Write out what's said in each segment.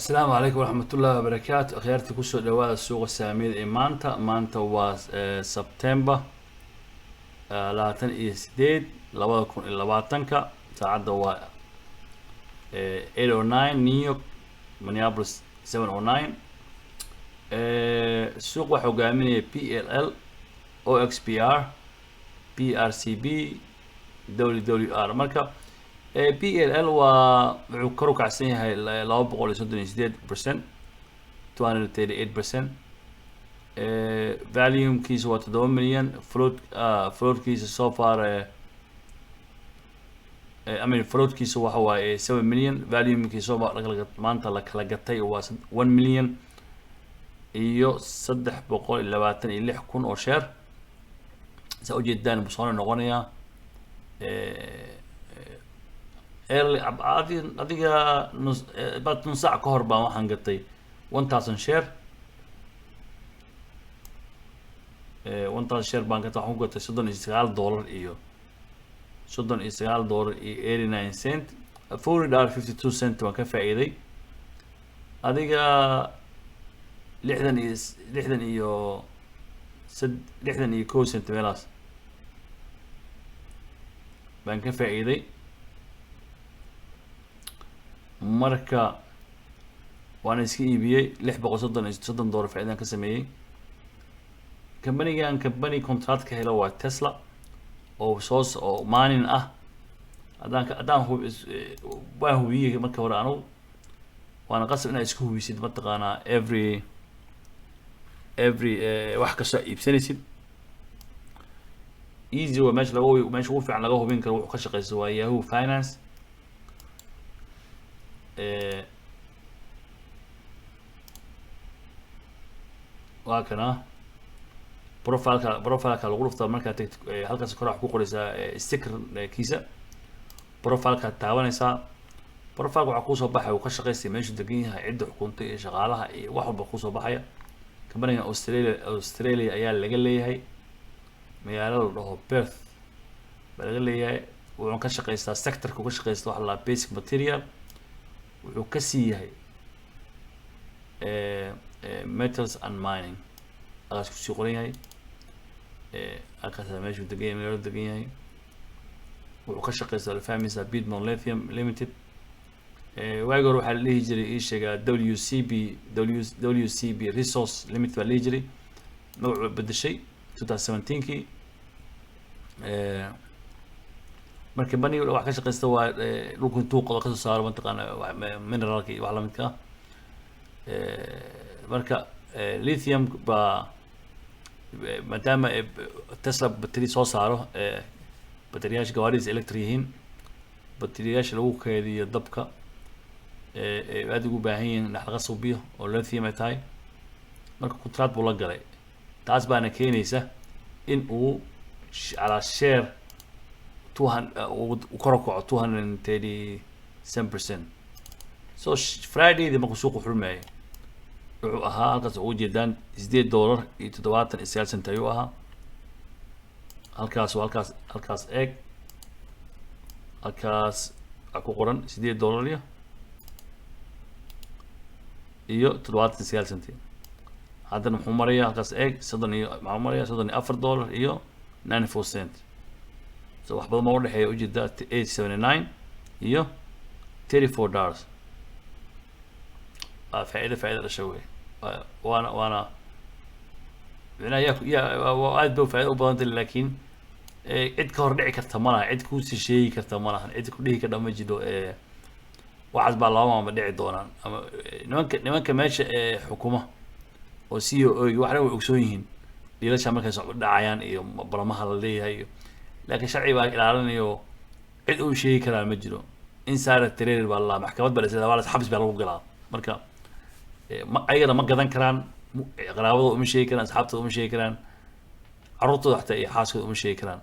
السلام عليكم ورحمة الله وبركاته. خيارتي كسو دواء السوق السامية مانتا was سبتمبر 28 labaatanka saacadda waa 8:09 New York Minneapolis 7:09 suuq waxa hogaaminaya PLL OXPR PRCB WWR marka PLL waa wuxuu kor u kacsan yahay 238% 238% volume kiisa waa 7 milyan float kiisa so far I mean float kiisa waxa waaye 7 milyan volume kiisa maanta la kala gatay waa 1 milyan iyo 326,000 oo share sa ujeedaan busana noqonaya early adiga about nus saac ka hor baan waxaan gatay 1000 share 1000 share baan gatay waxaan ku gatay $39 iyo $39.89 $40.52 waan ka faa'iiday adiga 61 cent meelaas baan ka faa'iiday marka waan iska iibiyay $630 faa'iidaan ka sameeyay company contract ka helo waa Tesla oo soos oo maalin ah hadaan waan hubiyay marka hore anu waana qasab inaa isku hubisid mataqaanaa every wax ka soo iibsanaysid easy waa meesha ugu fiican laga hubin karo wuxuu ka shaqeysto waa Yahoo Finance waa kana profileka lagu dhuftaa markaad tagto halkaas kor wax ku qoraysaa sticker kiisa profileka taabanaysaa profileka waxa kusoo baxaya uu ka shaqeystay meeshu degan yahay cidda xukuntay iyo shaqaalaha iyo wax walba kusoo baxaya companyga Australia ayaa laga leeyahay magaalada la dhaho Perth baa laga leeyahay wuxuu ka shaqeystaa sectorka uu ka shaqeysto waxa la basic material wuxuu ka sii yahay metals and mining agaas ku sii qoran yahay halkaas meeshu degan yahay magaalada degan yahay wuxuu ka shaqeystaa la fahmaysaa Piedmont Lithium Limited waagi hore waxaa la dhihi jiray ii sheegaa WCB Resource Limited baa la dhihi jiray magacuu bedeshay 2017kii marka baniga wax ka shaqeysta waa dhulka intuu qodo kasoo saaro mataqaana mineralka iyo wax lamidka marka lithium baa maadaama Tesla battery soo saaro batteriyaasha gawaaridiisa electric yihiin batteriyaasha lagu kaydiyo dabka aad ugu baahan yihiin naxlaqa suubiyo oo lithium ay tahay marka contract buu la galay taas baana keenaysa in uu ala share 200 kor u kaco 237%. So Friday markuu suuqu xurmay wuxuu ahaa halkaas ugu jeedaan $8.79 ayuu ahaa halkaas eeg halkaas ku qoran $8 iyo 79 haddana wuxuu marayaa halkaas eeg $34 iyo 94 cent so wax badan ma u dhaxeeya u jeedaa 879 iyo $34 faa'iido dhashay wey waana aad bay faa'iido u badan tahay laakiin cid ka hor dhici karta malaha cid ku sii sheegi karta malaha cid ku dhihi karta ma jiro waxaas baa laba maama dhici doonaan ama nimanka meesha xukuma oo CEO waxna way ogsoon yihiin dhiilasha markay soo dhacayaan iyo baramaha la leeyahay laakiin sharci baa ilaalinayo cid uu sheegi karaa ma jiro insider trader baa la maxkamad baa la xabis baa lagu galaa marka ayagana ma gadan karaan qaraabadooda uma sheegi karaan asxaabtooda uma sheegi karaan carruurtooda xataa iyo xaaskooda uma sheegi karaan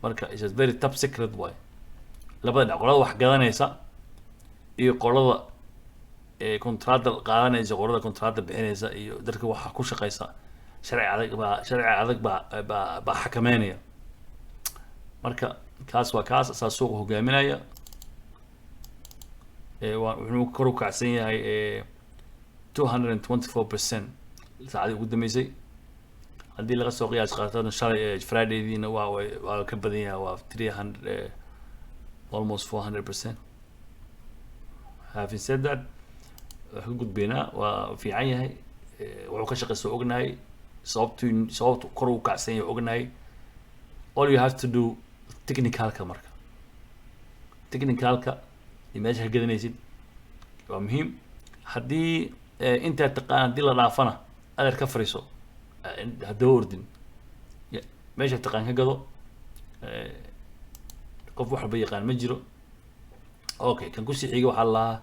marka it's a very top secret way labada dhinac qolada wax gadanaysa iyo qolada contract qaadanaysa qolada contract bixinaysa iyo dadka waxa ku shaqeysa sharci adag baa xakameynaya marka kaas waa kaas asaas suuq hogaaminaya wuxuu kor u kacsan yahay 224% saacadii ugu dambeysay haddii laga soo qiyaas qaatana shalay Friday-diina waa ka badan yahay waa 300 almost 400%. having said that waxaan gudbeynaa waa fiican yahay wuxuu ka shaqeysto ognahay sababtu kor u kacsan yahay ognahay. all you have to do technicalka marka technicalka meesha ka gadanaysid waa muhiim. haddii intaad taqaan haddii la dhaafana adeer ka fariiso haddaba ordin meesha taqaan ka gado qof wax walba yaqaan ma jiro. okay kan ku sii xiga waxaa la lahaa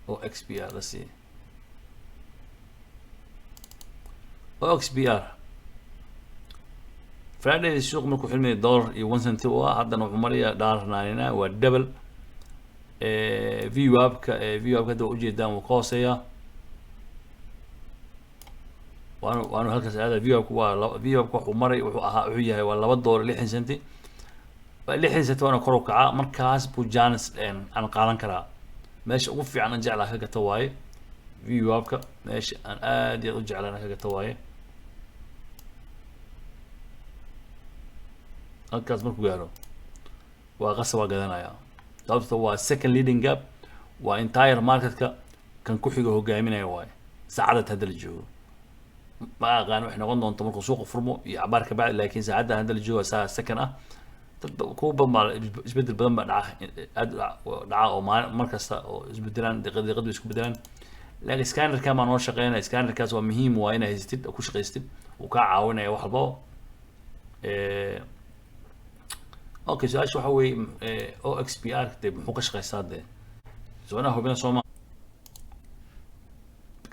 OXBR la sii OXBR Friday suuq markuu xilmay $1.01 u ah haddana wuxuu marayaa $1.99 waa double. VWAP-ka hadda ujeedaan wuu ka hooseeyaa waanu halkaas aada. VWAP-ka wuxuu yahay waa $2.60 60 waana kor u kacaa markaas buu Janus aan qaadan karaa. meesha ugu fiican aan jeclaa ka gato waaye VWAP-ka meesha aan aad iyo aad u jeclaan ka gato waaye halkaas markuu gaaro waa qasab waa gadanayaa sababta waa second leading gap waa entire marketka kan ku xiga hogaaminaya waaye saacada hadda la joogo ma aqaan wax noqon doonto markuu suuqa furmo iyo cabaar ka bacdi laakiin saacada hadda la joogo saa second ah dad ku badan isbedel badan ba dhaca oo markasta oo isbedelaan daqiiqadu isku bedelaan. laakiin scannerka ma noo shaqeynaa scannerkaas waa muhiim waa inaad haystid oo ku shaqeystid uu ka caawinaya wax walba. okay su-aasha waxa weeye OXBR dee muxuu ka shaqeystaa dee soona hubina sooma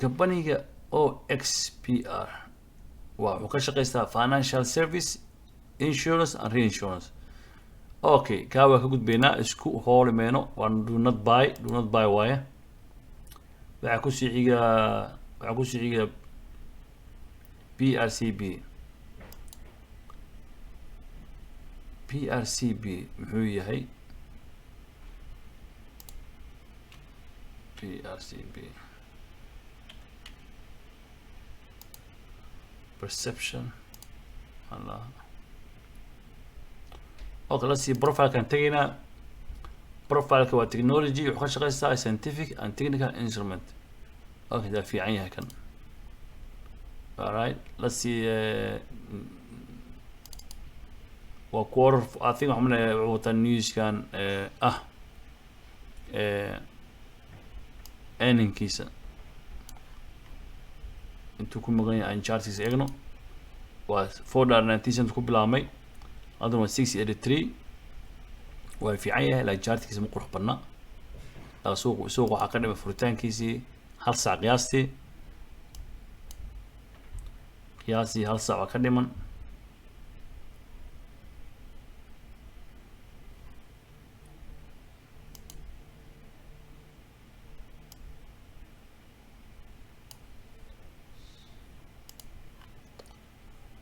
companiga OXBR wuxuu ka shaqeystaa financial service insurance and reinsurance. okay kaa waa ka gudbeynaa isku hoolimeyno waa do not buy waaye. waxaa ku sii xiga PRCB muxuu yahay PRCB perception Allah. okay let's see profile kan tagaynaa. profile-ka waa technology wuxuu ka shaqeystaa scientific and technical instrument. okay daa fiican yahay kan. alright let's see waa quarter I think waxaan wuxuu wataa newskan earningkiisa intuu ku maqan yahay aan chartkiisa eegno waa $4.90 ku bilaabmay haddana waa $6.83 waa fiican yahay laakiin chartkiisa ma qurux badna. suuq waxaa ka dhimay furitaankiisii 1 saac qiyaastii 1 saac waa ka dhiman.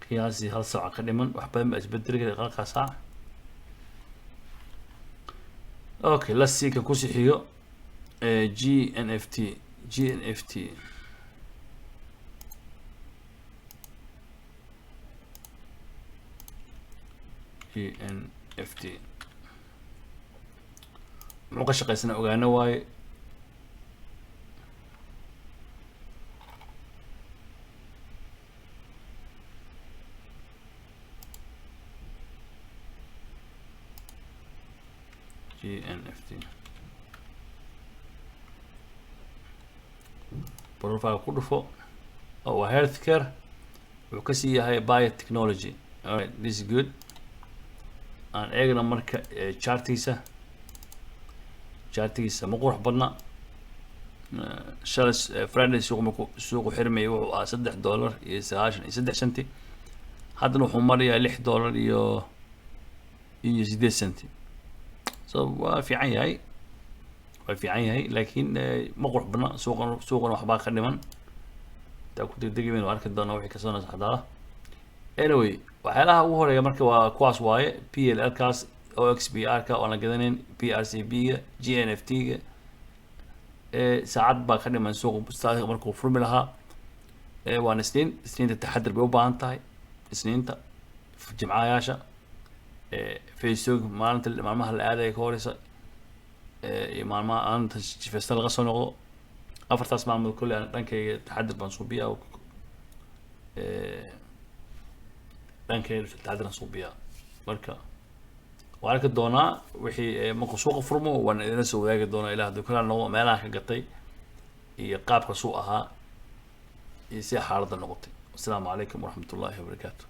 qiyaasii 1 saac ka dhiman wax badan baa isbedeli kara qalka saac. okay let's see kan ku sii xigo GNFT muxuu ka shaqeysana ogaana waaye. GNFT profile ku dhufo waa healthcare wuxuu ka sii yahay biotechnology. alright this is good. aan eegna marka chartkiisa ma qurux badna. shalay Friday suuqu xirmay wuxuu ahaa $3.93 haddana wuxuu marayaa $6.08 so waa fiican yahay laakiin ma qurux badna suuqana waxbaa ka dhiman taa ku degdegayeen arki doona wixii ka soo nasaxdaa. anyway waxyaalaha ugu horeeya marka waa kuwaas waaye PLL kaas OXBR ka oo la gadanayn PRCB ga GNFT ga saacad baa ka dhiman suuqa bustaadka markuu furmi lahaa waan isniinta taxadir bay u baahan tahay isniinta jimcayaasha Facebook maalinta maalmaha la aadaya ka horeysa iyo maalmaha aanta feesta laga soo noqdo afartaas maalmood kulli aan dhankayga taxadir baan suubiyaa dhankayga taxadir aan suubiyaa marka waan arki doonaa wixii markuu suuqa furmo waan idin soo wadaagi doonaa ilaa haddii kala noqdo meelaha ka gatay iyo qaabka suuq ahaa iyo si xaaladda noqotay. Assalaamu calaykum waraxmatullaahi wabarakaatuh.